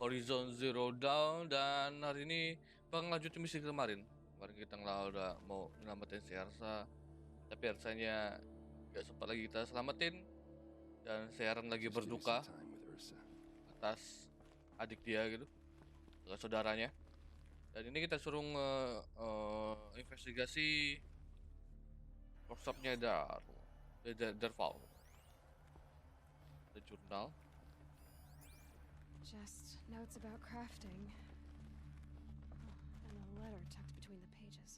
Horizon Zero Dawn, dan hari ini bakal lanjutin misi kemarin. Kemarin kita udah mau nyelamatin si Elsa, tapi Elsanya gak sempat lagi kita selamatin, dan Seorang lagi berduka atas adik dia gitu, saudaranya. Dan ini kita suruh investigasi workshopnya Darval. The jurnal. Just notes about crafting. Oh, and a letter tucked between the pages.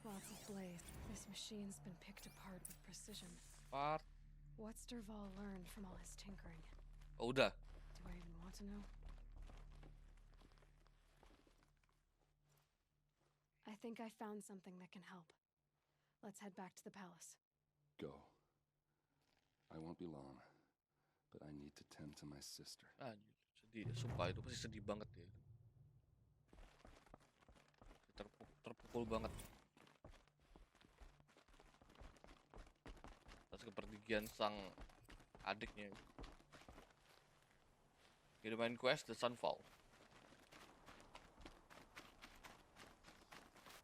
Lots of blaze. This machine's been picked apart with precision. What's Derval learned from all his tinkering? Oh, udah. Do I even want to know? I think I found something that can help. Let's head back to the palace. Go. I won't be long, but I need to tend to my sister. Sedih, sumpah itu pasti sedih banget ya. Terpukul banget atas kepergian sang adiknya. Kita main quest The Sunfall.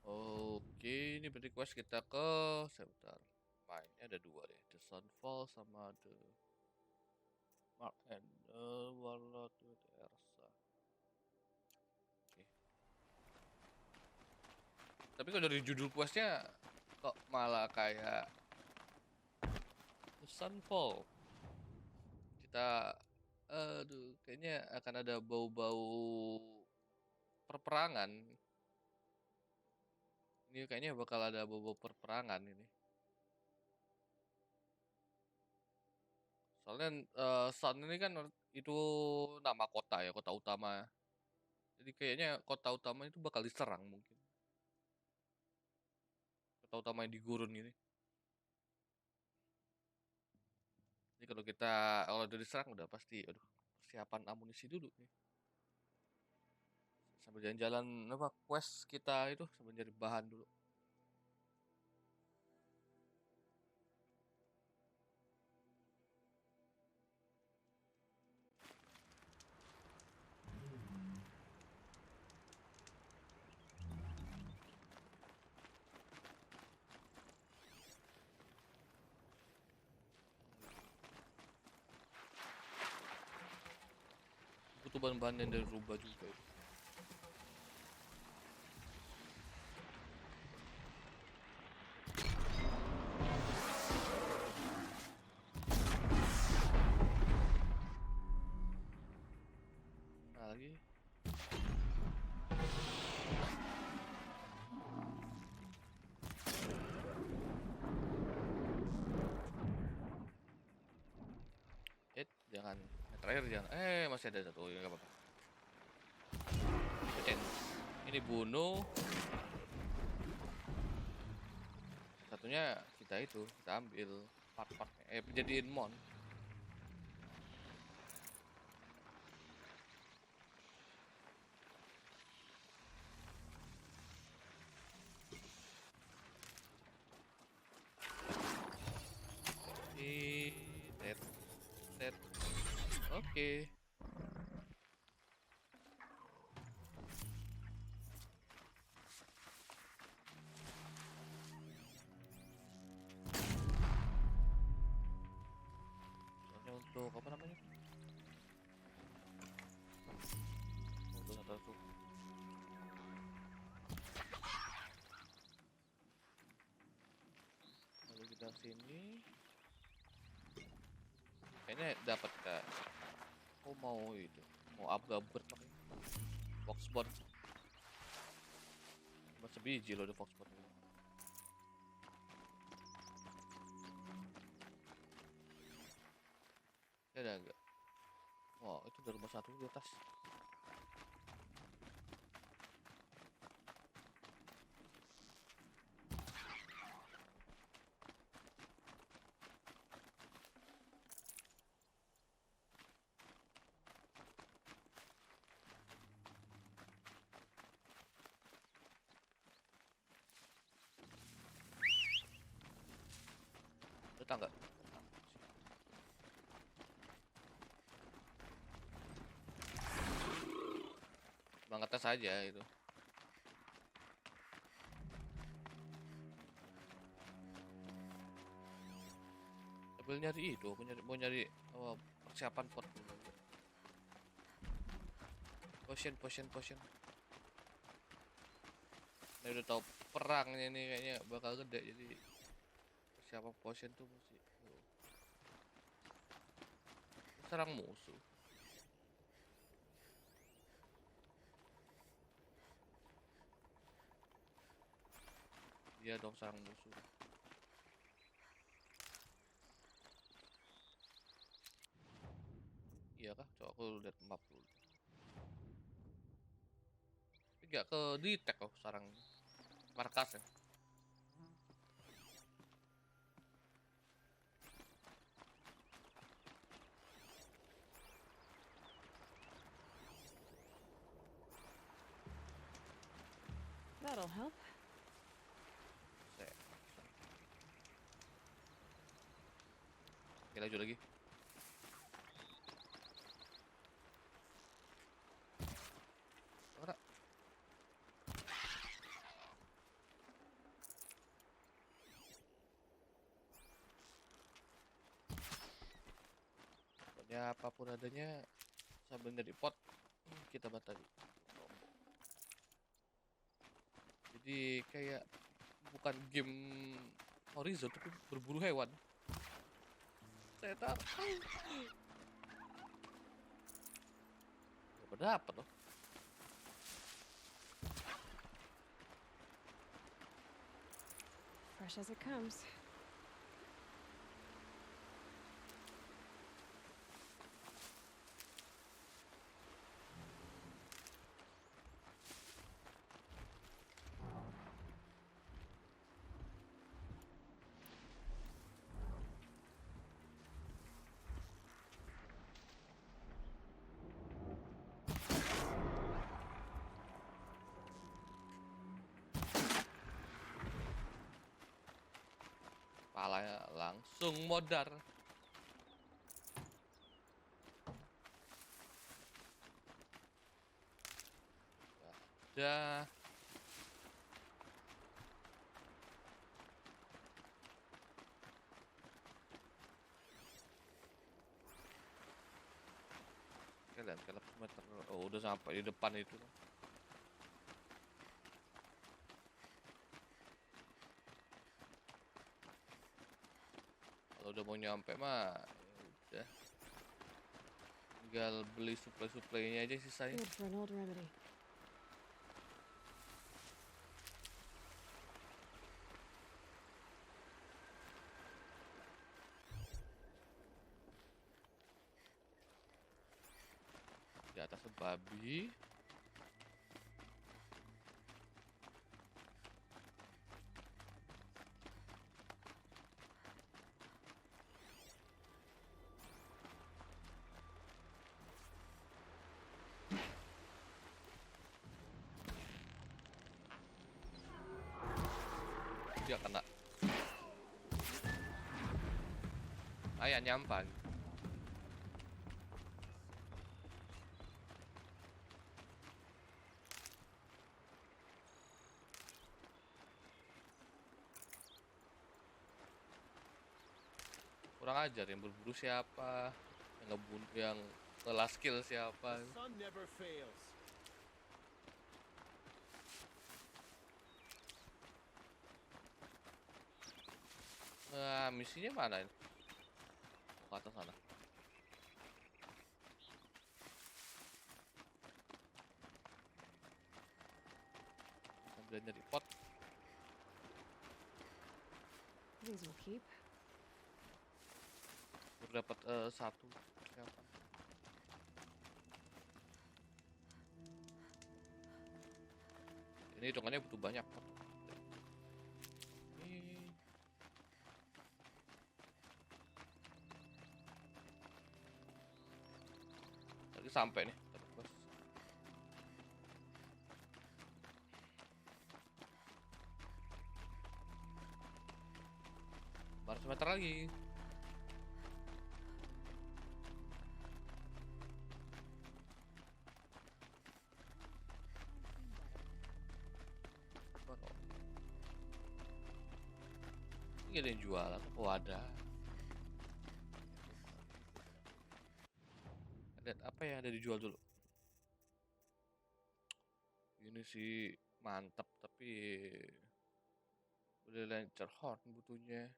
Oke, ini berarti quest kita ke sebentar. Mainnya ada dua deh, The Sunfall sama The Mark and Warlord with Elsa. Oke. Tapi kalau dari judul questnya kok malah kayak The Sunfall. Kita kayaknya akan ada bau-bau perperangan. Ini kayaknya bakal ada bau-bau perperangan ini. Soalnya Sun ini kan itu nama kota ya, kota utama. Jadi kayaknya kota utama itu bakal diserang mungkin. Kota utama yang di gurun ini. Jadi kalau udah diserang udah pasti, persiapan amunisi dulu nih. Sambil jalan-jalan quest kita itu sambil nyari bahan dulu. Butuh bahan-bahan yang dari rubah juga. Nah, lagi. Jangan. Terakhir jangan. Masih ada satu, ya nggak apa-apa. Ini bunuh. Satunya kita ambil part-partnya. Jadiin mon. Set. Oke. Untuk apa namanya? Untuk satu. Lalu kita sini. Kayaknya dapat kak. Mau itu, mau upgrade pakai Foxbot. Cuma sebiji loh ada Foxbot. Ada enggak? Wah, itu dari rumah satu di atas. Tangga. Cuma ngetes aja itu. Sambil nyari itu, mau nyari persiapan fort. Potion. Ini udah tahu perangnya nih kayaknya bakal gede, jadi persiapan potion tuh mesti serang musuh. Dia dong serang musuh. Iya kah? Coba aku lihat map dulu. Tapi gak ke detect loh sarang markasnya. That'll help. Oke, lanjut lagi. Ya apapun adanya sambil nyari pot kita batasi. Jadi kayak bukan game Horizon tapi berburu hewan. Saya tahu. Gak dapat loh. Fresh as it comes. Kepalanya langsung modar. Ya. Kalian meter. Oh, udah sampai di depan itu. Kalau udah mau nyampe mah ya udah. Tinggal beli suplai-suplainya aja sisanya. Good for an old remedy. Di atas babi. Dia kena. Ayah nyampan. Kurang ajar, yang berburu siapa, yang ngebunuh, yang nge-last kill siapa. Nah, misinya mana ini? Ke atas sana. Sambil nyari pot. These will keep. Baru dapat satu. Siapa? Ini hitungannya butuh banyak pot. Tadi sampai nih. Baru semeter lagi. Ini ada yang jualan apa wadah? Lihat apa yang ada dijual dulu. Ini sih mantap tapi udah lancar horn butuhnya.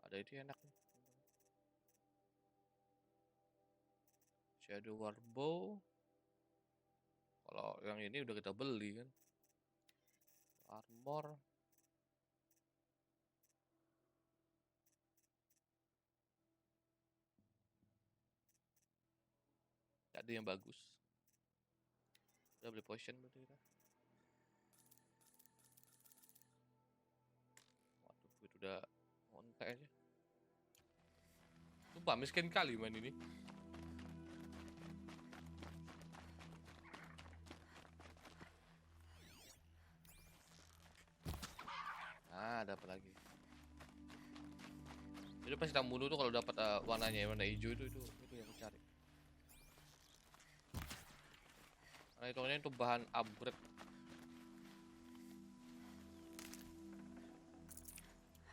Ada itu enak nih. Shadow Warbow. Kalau yang ini udah kita beli kan. Armor. Ada yang bagus. Udah beli potion berarti kita. Waduh, itu udah ontek aja. Sumpah miskin kali main ini. Nah, dapat lagi. Jadi pas kita bunuh tuh kalau dapat warnanya warna hijau itu yang aku cari. Karena hitungannya itu bahan upgrade.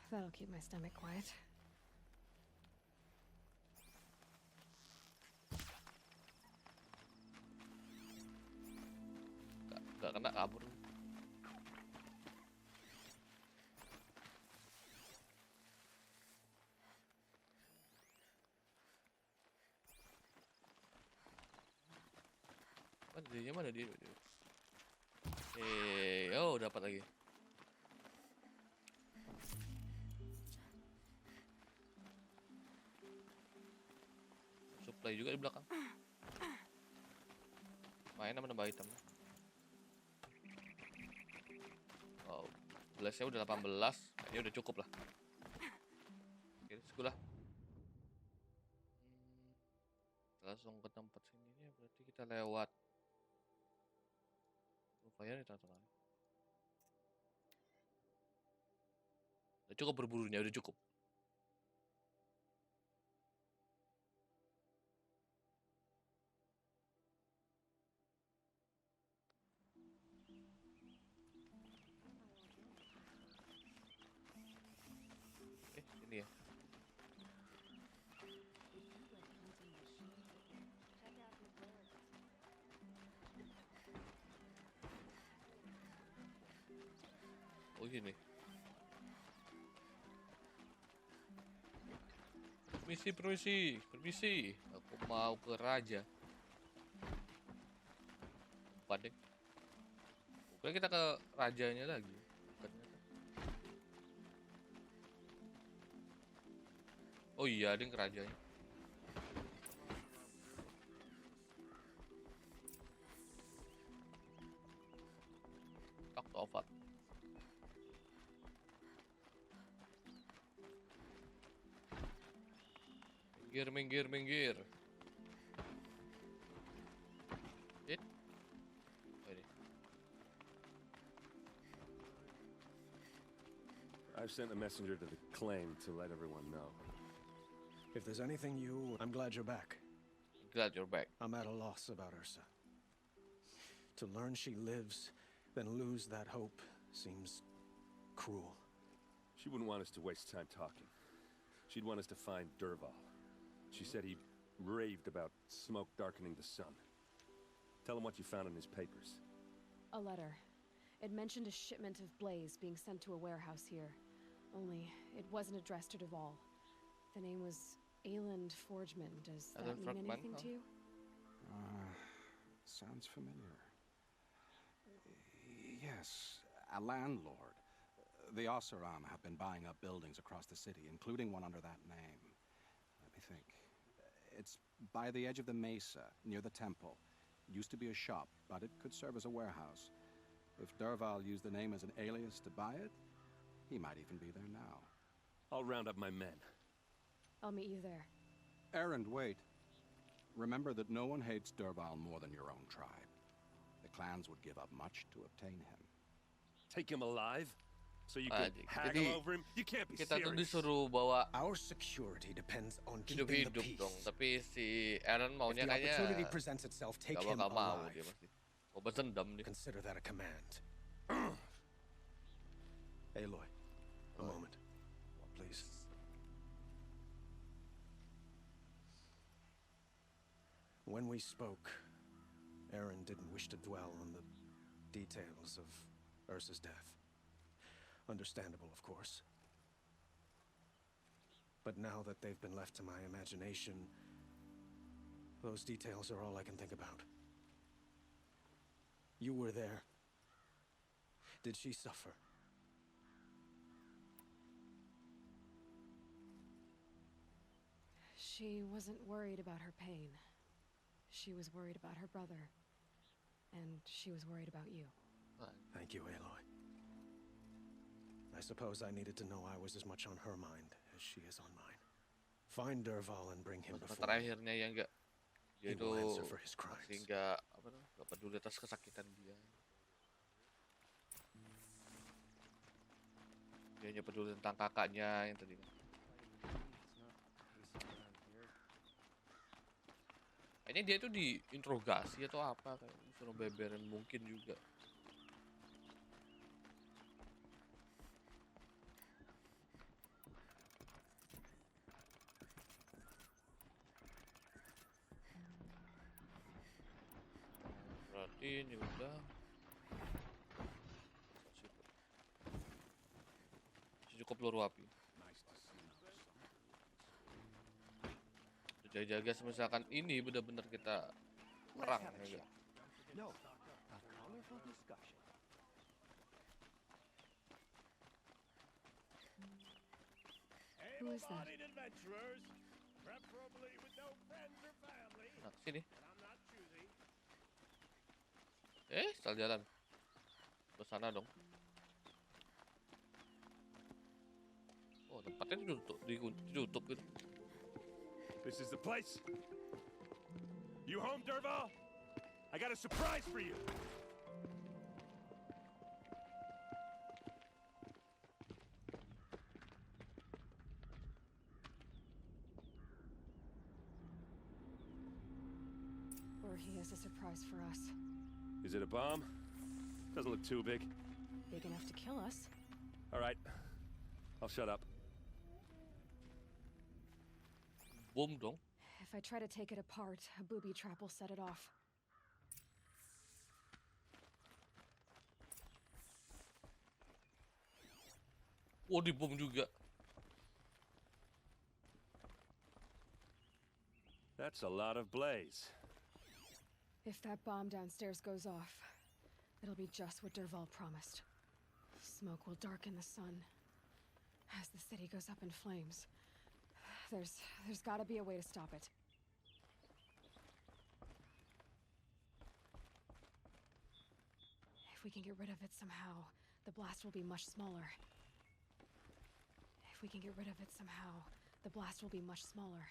That'll keep my stomach quiet. Gak kena kabur. Mana dia? Oh dapat lagi. Supply juga di belakang. Main apa nambah item. Wow, blastnya udah 18. Kayaknya udah cukup lah. Oke, let's go lah. Langsung ke tempat sininya berarti kita lewat. Lumayan nih teman-teman. Udah cukup berburunya, udah cukup. Ini ya. Oh gini. Permisi. Aku mau ke raja. Padeng. Bukan kita ke rajanya lagi. Ternyata. Oh iya, ada yang ke rajanya. Tak tofat. Minggir. Hit. Oh, ini. I've sent a messenger to the claim to let everyone know. If there's anything I'm glad you're back. Glad you're back. I'm at a loss about Ursa. To learn she lives, then lose that hope seems cruel. She wouldn't want us to waste time talking. She'd want us to find Derval. She said he raved about smoke darkening the sun. Tell him what you found in his papers. A letter. It mentioned a shipment of blaze being sent to a warehouse here. Only, it wasn't addressed to Derval. The name was Ayland Forgeman. Does that mean anything to you? Sounds familiar. Yes, a landlord. The Oseram have been buying up buildings across the city, including one under that name. Let me think. It's by the edge of the mesa, near the temple. Used to be a shop, but it could serve as a warehouse. If Derval used the name as an alias to buy it, he might even be there now. I'll round up my men. I'll meet you there. Errand, wait. Remember that no one hates Derval more than your own tribe. The clans would give up much to obtain him. Take him alive? So you can haggle over him? You can't be Kita tuh serious. disuruh bawa Our security depends on keeping the hidup peace. dong, tapi si Aaron If maunya the opportunity kayaknya presents itself, take gak him bakal mau dia alive. pasti. Mau bersendam nih. Consider that a command. Aloy, a moment. When we spoke, Aaron didn't wish to dwell on the details of Ursa's death. Understandable, of course. But now that they've been left to my imagination, those details are all I can think about. You were there. Did she suffer? She wasn't worried about her pain. She was worried about her brother. And she was worried about you. Thank you, Aloy. I suppose I needed to know I was as much on her mind as she is on mine. Find Dervahl and bring him before me. Terakhirnya yang dia He itu will answer for his crimes. masih nggak peduli atas kesakitan dia. Dia hanya peduli tentang kakaknya yang tadi. Kayaknya dia itu diinterogasi atau apa, kayak disuruh beberin mungkin juga. Berarti ini udah cukup peluru api. Jaga-jaga misalkan ini benar-benar kita perang ya. No, a colorful discussion. Who is that? Adventurers, preferably with no friends or family. Nah, sini. I'm not choosy. Style jalan. Ke sana dong. Oh, tempatnya ditutup gitu. This is the place. You home, Dervahl? I got a surprise for you. Or he has a surprise for us. Is it a bomb? Doesn't look too big. Big enough to kill us. All right. I'll shut up. Bom dong. If I try to take it apart, a booby trap will set it off. Oh, dibom juga. That's a lot of blaze. If that bomb downstairs goes off, it'll be just what Dervahl promised. Smoke will darken the sun as the city goes up in flames. There's gotta be a way to stop it. If we can get rid of it somehow, the blast will be much smaller. If we can get rid of it somehow, the blast will be much smaller.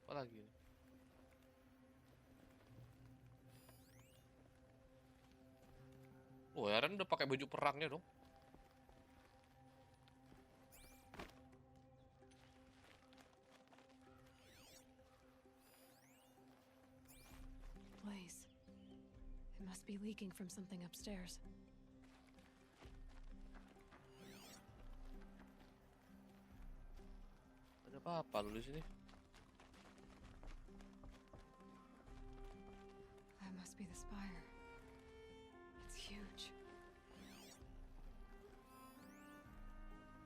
Apa lagi nih? Oh, Aaron udah pakai baju perangnya dong. Blaze. It must be leaking from something upstairs. Ada apa lu di sini? That must be the spire. It's huge.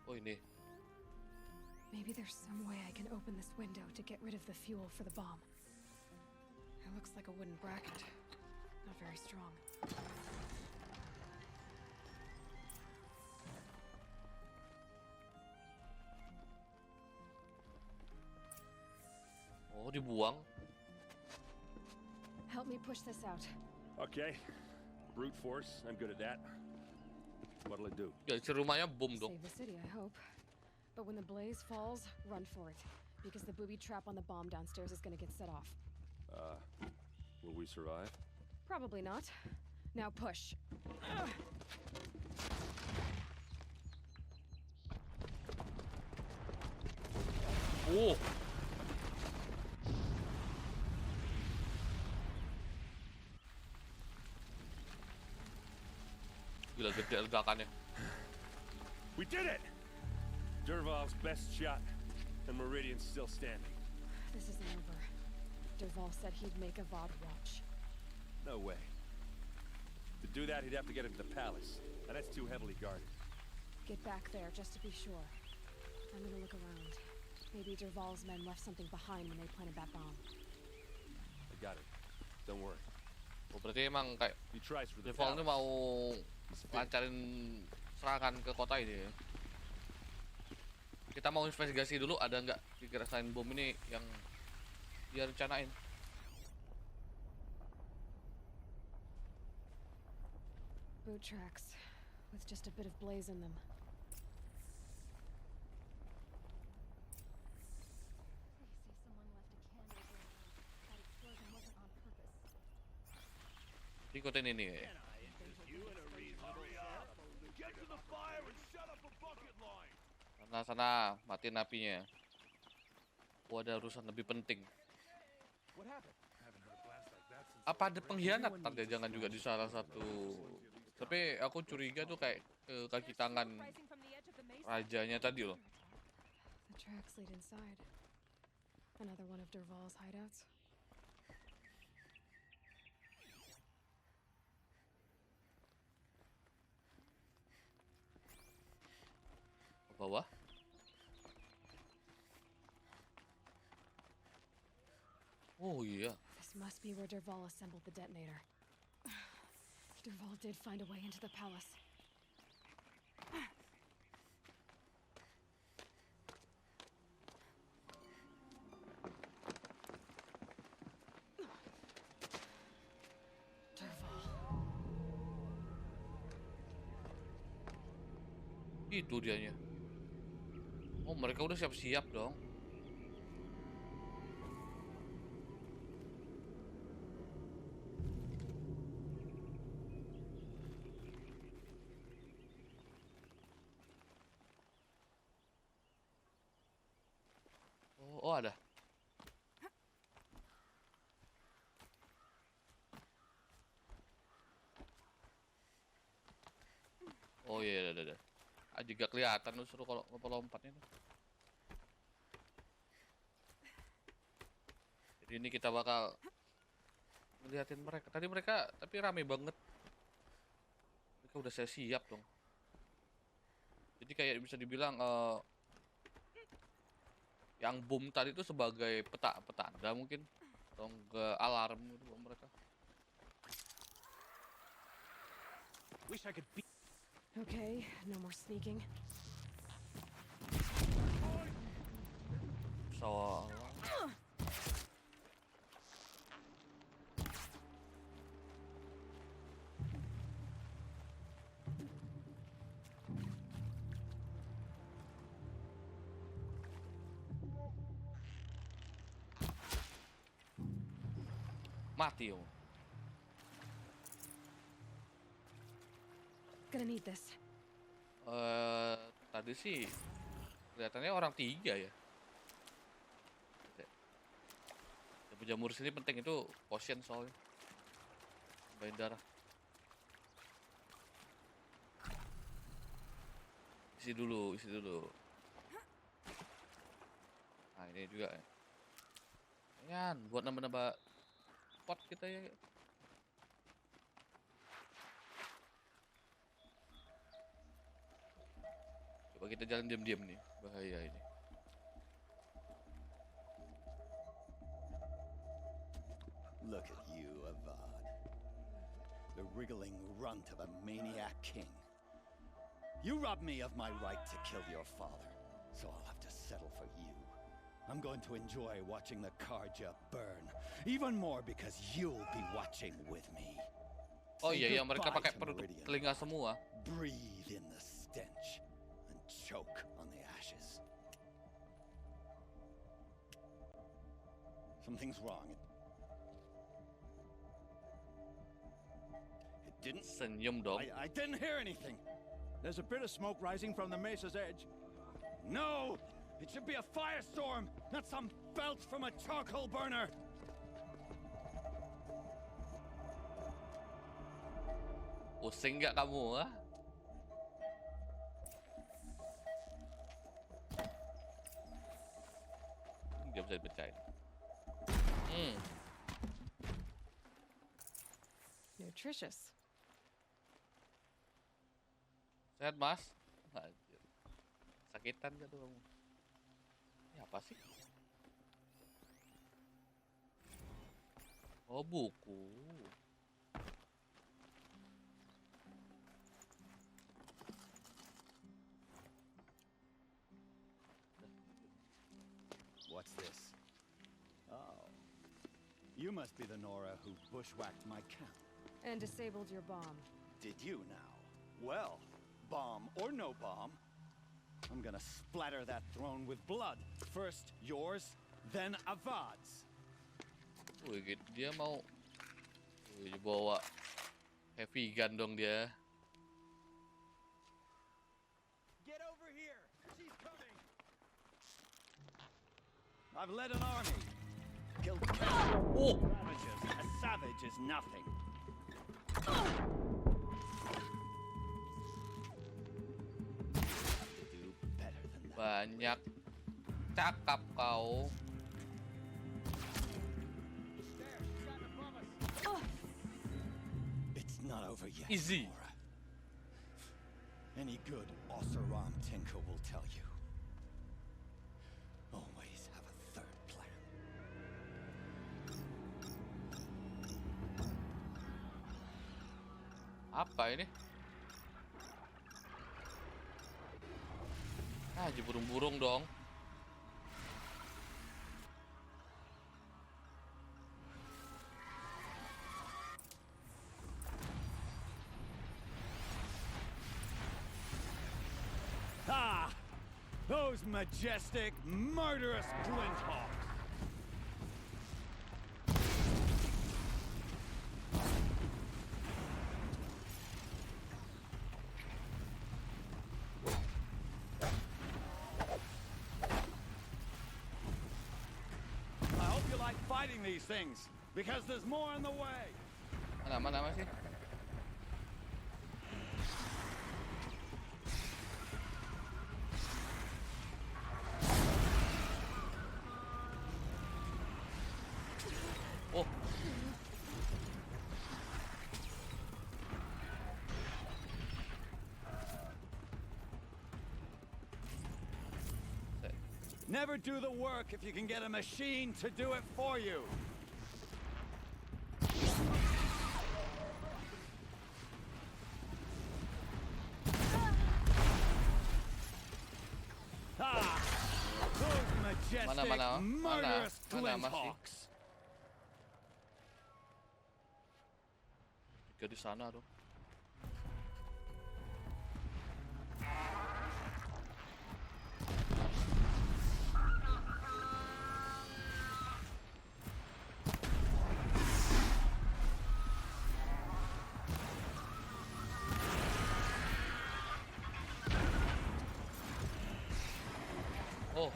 Oh, ini. Maybe there's some way I can open this window to get rid of the fuel for the bomb. It looks like a wooden bracket. Not very strong. Oh, dibuang. Help me push this out. Okay. Brute force, I'm good at that. What'll it do? Ya, isi rumahnya bom dong. Save the city, I hope. But when the blaze falls, run for it. Because the booby trap on the bomb downstairs is gonna get set off. Will we survive? Probably not. Now push. Ugh. Oh. Gila, gede ledakannya. We did it! Dervahl's best shot, and Meridian's still standing. This isn't over. Dervahl said he'd make Avad watch. No way. To do that, he'd have to get into the palace, and that's too heavily guarded. Get back there, just to be sure. I'm gonna look around. Maybe Dervahl's men left something behind when they planted that bomb. I got it. Don't worry. Oh, berarti emang kayak He tries for the Dervahl ini palace. mau lancarin serangan ke kota ini ya. Kita mau investigasi dulu ada nggak kira-kira selain bom ini yang dia rencanain. Boot tracks, with just a bit of blaze in them. Ikutin ini ya. Sana matiin apinya. Oh, ada urusan lebih penting. Apa ada pengkhianat tanda jangan juga di salah satu. Tapi aku curiga tuh kayak kaki tangan rajanya tadi loh. The tracks lead inside. Another one of Dervahl's hideouts. Ke bawah. Oh iya. This must be where Dervahl assembled the detonator. Dervahl did find a way into the palace. Itu dianya. Oh, mereka udah siap-siap dong. Oh, ada. Oh iya, ada. Juga kelihatan lu suruh kalau lompatnya tuh. Jadi ini kita bakal ngeliatin mereka. Tadi mereka tapi rame banget. Mereka udah siap dong. Jadi kayak bisa dibilang yang bom tadi itu sebagai petanda mungkin atau enggak alarm gitu buat mereka. Wish I could be. Okay, no more sneaking. So mati yo. Gonna need this. Tadi sih kelihatannya orang 3 ya. Jamur sini penting itu potion soalnya. Tambahin darah. Isi dulu. Nah, ini juga ya. Yan, buat nambah-nambah pot kita ya. Coba kita jalan diam-diam nih, bahaya ini. Look at you, Avad. The wriggling runt of a maniac king. You robbed me of my right to kill your father, so I'll have to settle for you. I'm going to enjoy watching the Karja burn, even more because you'll be watching with me. Oh Say iya, mereka goodbye pakai to penutup Meridian. telinga semua. Breathe in the stench and choke on the ashes. Something's wrong. It didn't. Senyum dong. I didn't hear anything. There's a bit of smoke rising from the mesa's edge. No! It should be a firestorm, not some belch from a charcoal burner! Pusing gak kamu, ah? bisa ini. Nutritious. Sehat mas? Anjir. Sakitan gak tuh kamu? Ini apa sih? Oh buku. What's this? Oh. You must be the Nora who bushwhacked my camp. And disabled your bomb. Did you now? Well, bomb or no bomb, I'm gonna splatter that throne with blood. First yours, then Avad's. Wih, gitu. Dia mau bawa heavy gun dong dia. Get over here! She's coming! I've led an army. Killed savages. A savage is nothing. Do better than that. Banyak cakap kau. It's not over yet. Easy. Nora. Any good Oseram tinker will tell you. Always have a third plan. Apa ini? Ah, burung-burung dong. Ah! Those majestic, murderous flinthawks! I hope you like fighting these things, because there's more on the way! Mana sih? Oh. Never do the work if you can get a machine to do it for you. Ah, those majestic, murderous flinthawks. Tiga di sana dong. Oh.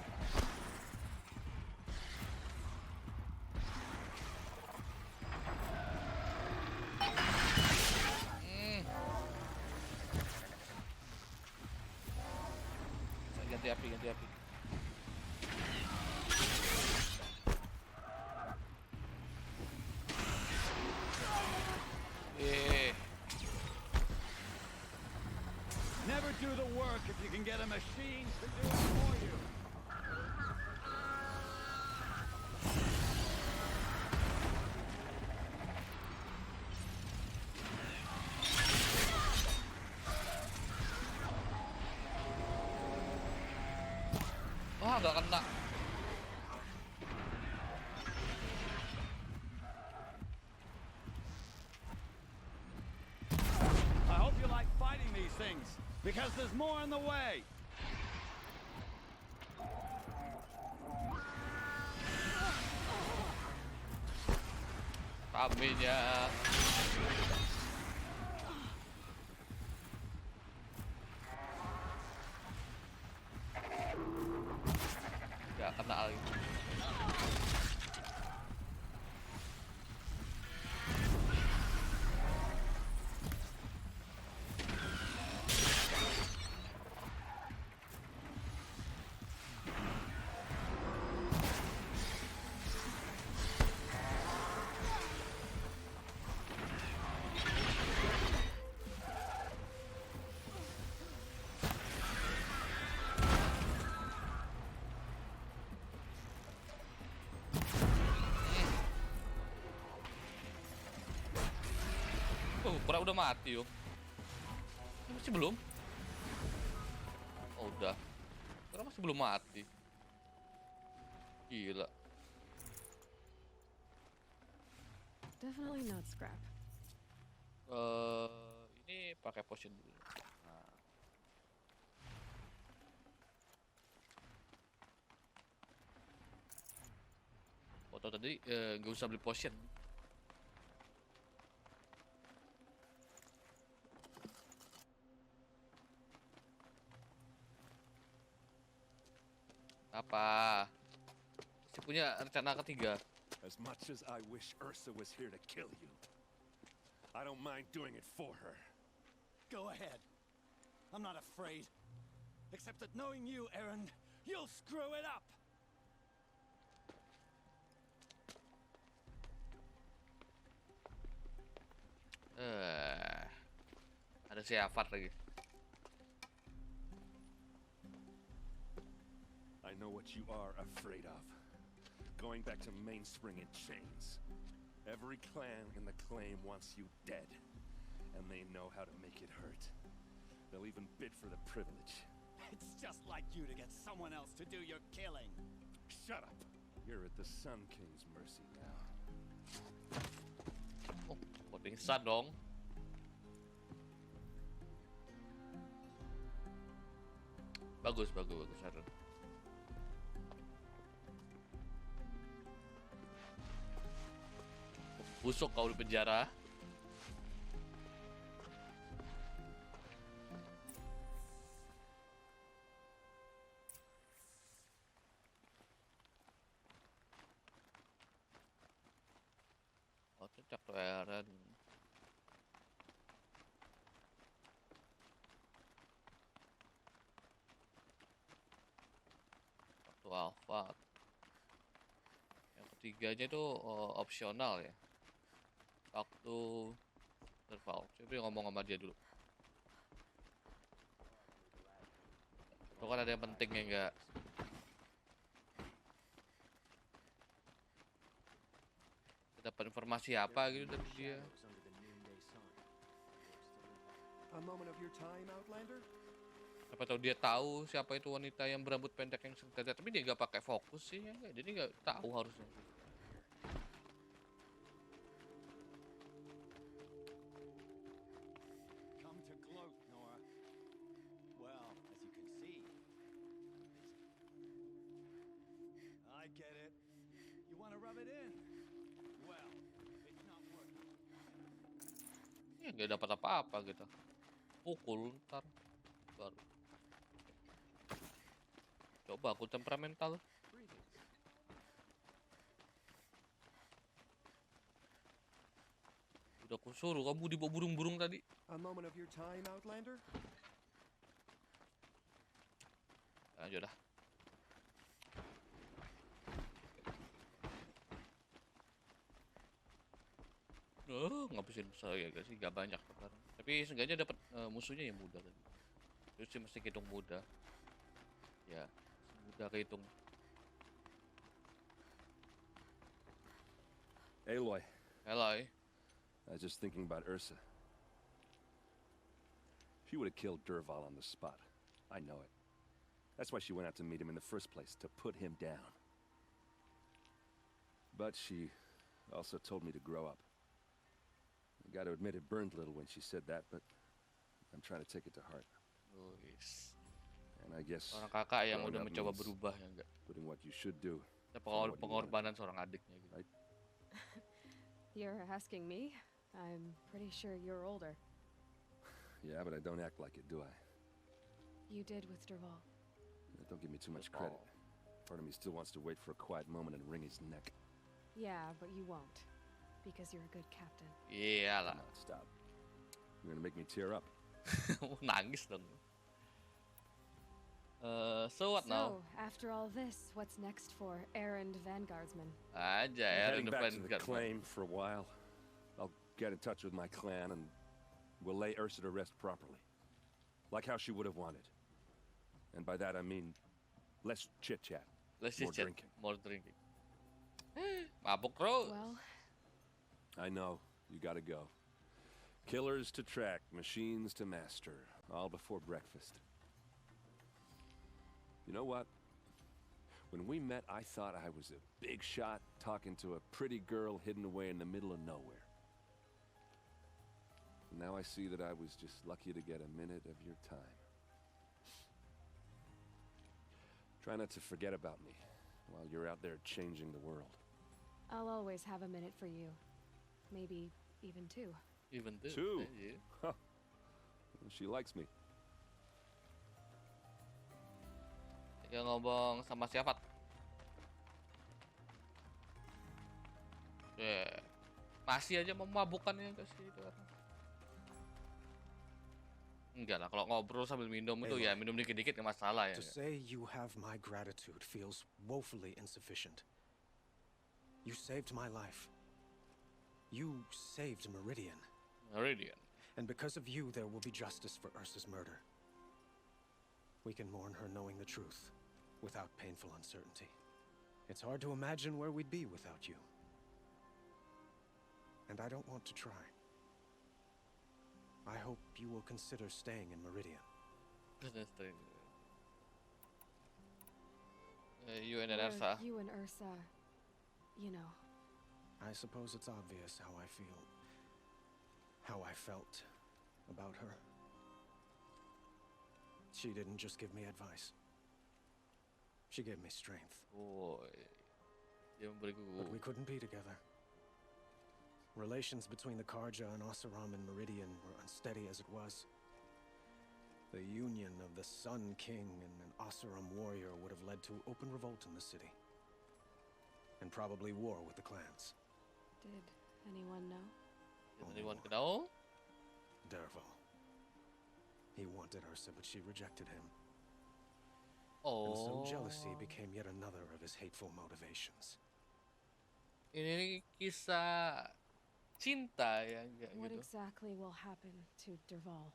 Ganti api. Never do the work if you can get a machine to do it for you. Wah, nggak kena. I hope you like fighting these things, because there's more on the way. Kambingnya. Nggak kena lagi. Kura udah mati yuk. Masih belum? Oh udah. Kura masih belum mati. Gila. Definitely not scrap. Ini pakai potion dulu. Nah. Foto tadi nggak usah beli potion. Apa? Saya punya rencana ketiga. As much as I wish Ursa was here to kill you, I don't mind doing it for her. Go ahead. I'm not afraid. Except that knowing you, Aaron, you'll screw it up. Ada siafat lagi. I know what you are afraid of. Going back to Mainspring in chains. Every clan in the claim wants you dead. And they know how to make it hurt. They'll even bid for the privilege. It's just like you to get someone else to do your killing. Shut up. You're at the Sun King's mercy now. Oh, pingsan dong. Bagus, Harun. Busuk kau di penjara. Oh, cocok tuh Aaron. Waktu alpha. Yang ketiganya itu opsional ya. Waktu Derval. Coba ngomong sama dia dulu. Itu kan ada yang penting ya enggak? Dapat informasi apa gitu dari dia? A moment of your time, Outlander? Apa tahu dia tahu siapa itu wanita yang berambut pendek yang sengaja, tapi dia nggak pakai fokus sih ya enggak? Jadi nggak tahu harusnya. Come to gloat, Nora. Well, as you can see, I get it. You want to rub it in? Well, it's not working. Ya nggak dapat apa-apa gitu. Pukul ntar baru. Coba aku temperamental. Udah aku suruh kamu dibawa burung-burung tadi. A moment of your time, Outlander? Lanjut dah. Ngabisin saya guys sih gak banyak sekarang. Tapi seenggaknya dapat musuhnya yang muda tadi. Terus sih mesti hitung muda. Ya, mudah kehitung. Aloy. Aloy. I was just thinking about Ursa. She would have killed Derval on the spot. I know it. That's why she went out to meet him in the first place, to put him down. But she also told me to grow up. I gotta admit it burned a little when she said that, but I'm trying to take it to heart. Luis. And I guess Orang kakak yang growing udah up mencoba means berubah ya enggak. doing what you should do. Pengorbanan seorang adiknya gitu. Right? You're asking me? I'm pretty sure you're older. Yeah, but I don't act like it, do I? You did with Derval. Don't give me too much credit. Part of me still wants to wait for a quiet moment and wring his neck. Yeah, but you won't. Because you're a good captain. Iyalah. Come on, stop. You're gonna make me tear up. Nangis dong. So what now? So, after all this, what's next for Errand Vanguardsman? Aja I'm ya, heading back to the Vanguard. claim for a while. I'll get in touch with my clan and we'll lay Ursa to rest properly. Like how she would have wanted. And by that I mean less chit-chat, Let's more just chat. drinking. More drinking. Mabuk terus. Well, I know, you gotta go. Killers to track, machines to master, all before breakfast. You know what? When we met, I thought I was a big shot talking to a pretty girl hidden away in the middle of nowhere. Now I see that I was just lucky to get a minute of your time. Try not to forget about me while you're out there changing the world. I'll always have a minute for you. Maybe even two. Even two? Two? Yeah. Huh. She likes me. Dia ngomong sama siapa? Masih aja memabukkannya guys gitu kan. Enggak lah, kalau ngobrol sambil minum itu ya minum dikit-dikit nggak masalah ya. To say you have my gratitude feels woefully insufficient. You saved my life. You saved Meridian. Meridian. And because of you, there will be justice for Ursa's murder. We can mourn her knowing the truth, without painful uncertainty. It's hard to imagine where we'd be without you. And I don't want to try. I hope you will consider staying in Meridian. You and Ursa. You and Ursa, you know. I suppose it's obvious how I feel. How I felt about her. She didn't just give me advice. She gave me strength. But we couldn't be together. Relations between the Karja and Oseram and Meridian were unsteady as it was. The union of the Sun King and an Oseram warrior would have led to open revolt in the city. And probably war with the clans. Did anyone know? Did anyone know? Derval. He wanted Ursa, but she rejected him. Oh. And so jealousy became yet another of his hateful motivations. Ini kisah cinta ya, enggak What gitu. exactly will happen to Derval?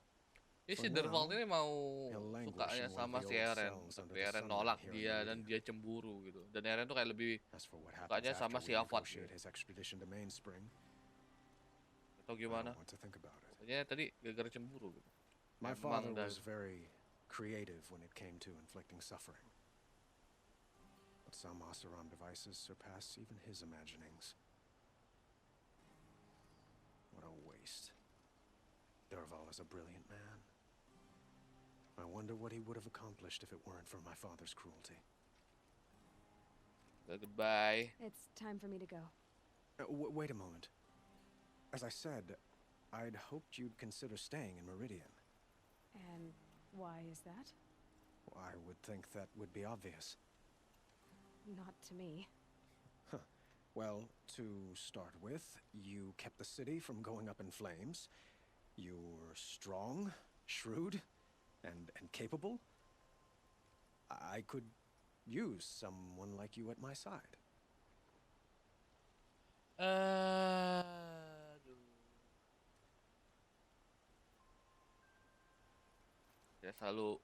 Jadi si Derval ini mau sukanya sama si Eren, tapi Eren nolak dia dan dia cemburu gitu. Dan Eren tuh kayak lebih sukanya sama si Avad. Atau gimana? Pokoknya tadi gara-gara cemburu gitu. My father was very creative when it came to inflicting suffering. But some Oseram devices surpass even his imaginings. What a waste. Derval is a brilliant man. I wonder what he would have accomplished if it weren't for my father's cruelty. Goodbye. It's time for me to go. Wait a moment. As I said, I'd hoped you'd consider staying in Meridian. And why is that? I would think that would be obvious. Not to me. Well, to start with, you kept the city from going up in flames. You're strong, shrewd, and capable. I could use someone like you at my side. Dia selalu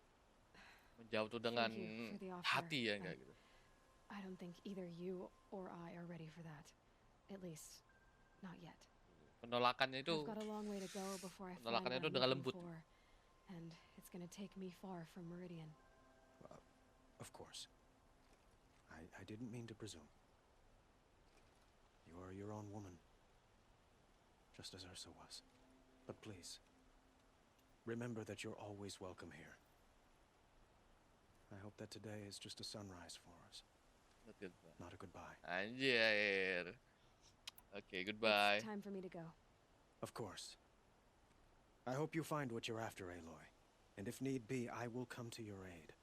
menjawab tuh dengan hati ya, enggak gitu. I don't think either you or I are ready for that. At least, not yet. Penolakannya itu, I've got a long way to go before I find penolakannya what itu I'm dengan looking lembut. for, and it's gonna take me far from Meridian. Of course. I didn't mean to presume. You are your own woman, just as Ursa was. But please, remember that you're always welcome here. I hope that today is just a sunrise for us. Not a goodbye. Anjir. Okay, goodbye. It's time for me to go. Of course. I hope you find what you're after, Aloy. And if need be, I will come to your aid.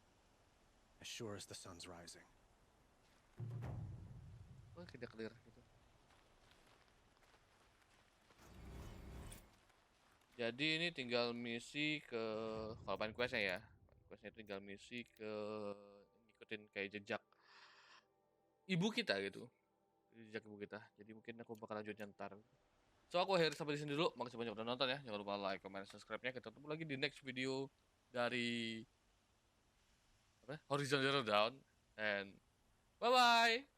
As sure as the sun's rising. Oh, tidak clear gitu. Jadi ini tinggal misi ke, kalau main questnya ya, questnya tinggal misi ke ngikutin kayak jejak ibu kita gitu, jejak ibu kita. Jadi mungkin aku bakal lanjutnya ntar. So aku akhir sampai di sini dulu. Makasih banyak udah nonton ya. Jangan lupa like, comment, subscribe-nya. Kita ketemu lagi di next video dari Horizon Zero Dawn. And bye bye.